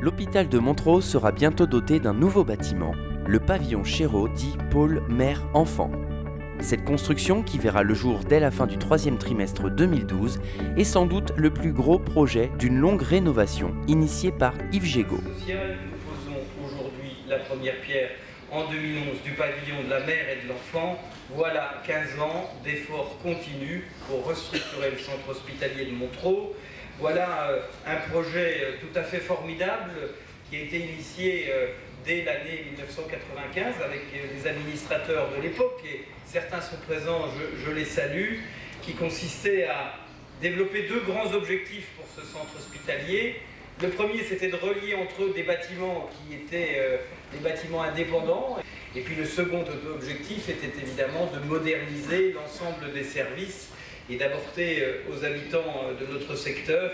L'hôpital de Montereau sera bientôt doté d'un nouveau bâtiment, le pavillon Chéreau dit pôle mère-enfant. Cette construction, qui verra le jour dès la fin du troisième trimestre 2012, est sans doute le plus gros projet d'une longue rénovation initiée par Yves Gégaud. Nous posons aujourd'hui la première pierre en 2011 du pavillon de la mère et de l'enfant. Voilà 15 ans d'efforts continus pour restructurer le centre hospitalier de Montereau. Voilà un projet tout à fait formidable qui a été initié dès l'année 1995 avec les administrateurs de l'époque, et certains sont présents, je les salue, qui consistait à développer deux grands objectifs pour ce centre hospitalier. Le premier, c'était de relier entre eux des bâtiments qui étaient des bâtiments indépendants. Et puis le second objectif était évidemment de moderniser l'ensemble des services et d'apporter aux habitants de notre secteur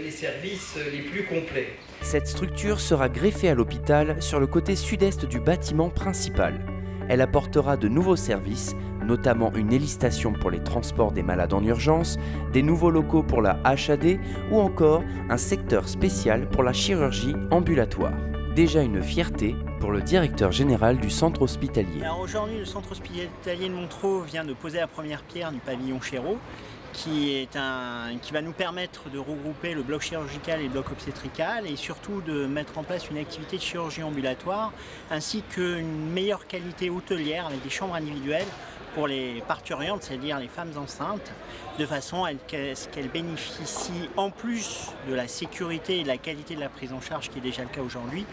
les services les plus complets. Cette structure sera greffée à l'hôpital sur le côté sud-est du bâtiment principal. Elle apportera de nouveaux services, notamment une hélistation pour les transports des malades en urgence, des nouveaux locaux pour la HAD ou encore un secteur spécial pour la chirurgie ambulatoire. Déjà une fierté pour le directeur général du centre hospitalier. Aujourd'hui, le centre hospitalier de Montereau vient de poser la première pierre du pavillon Chéreau, qui va nous permettre de regrouper le bloc chirurgical et le bloc obstétrical, et surtout de mettre en place une activité de chirurgie ambulatoire ainsi qu'une meilleure qualité hôtelière avec des chambres individuelles pour les parturientes, c'est-à-dire les femmes enceintes, de façon à ce qu'elles bénéficient, en plus de la sécurité et de la qualité de la prise en charge qui est déjà le cas aujourd'hui,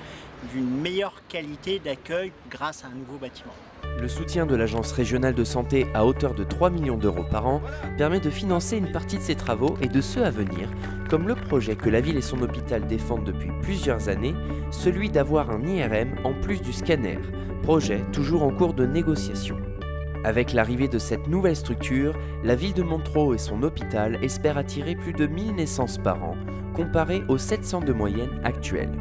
d'une meilleure qualité d'accueil grâce à un nouveau bâtiment. Le soutien de l'Agence régionale de santé à hauteur de 3 millions d'euros par an permet de financer une partie de ces travaux et de ceux à venir, comme le projet que la ville et son hôpital défendent depuis plusieurs années, celui d'avoir un IRM en plus du scanner, projet toujours en cours de négociation. Avec l'arrivée de cette nouvelle structure, la ville de Montereau et son hôpital espèrent attirer plus de 1000 naissances par an, comparé aux 700 de moyenne actuelle.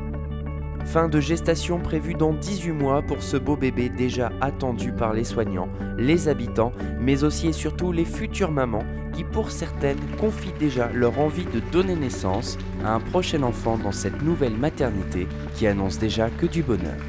Fin de gestation prévue dans 18 mois pour ce beau bébé déjà attendu par les soignants, les habitants, mais aussi et surtout les futures mamans qui, pour certaines, confient déjà leur envie de donner naissance à un prochain enfant dans cette nouvelle maternité qui annonce déjà que du bonheur.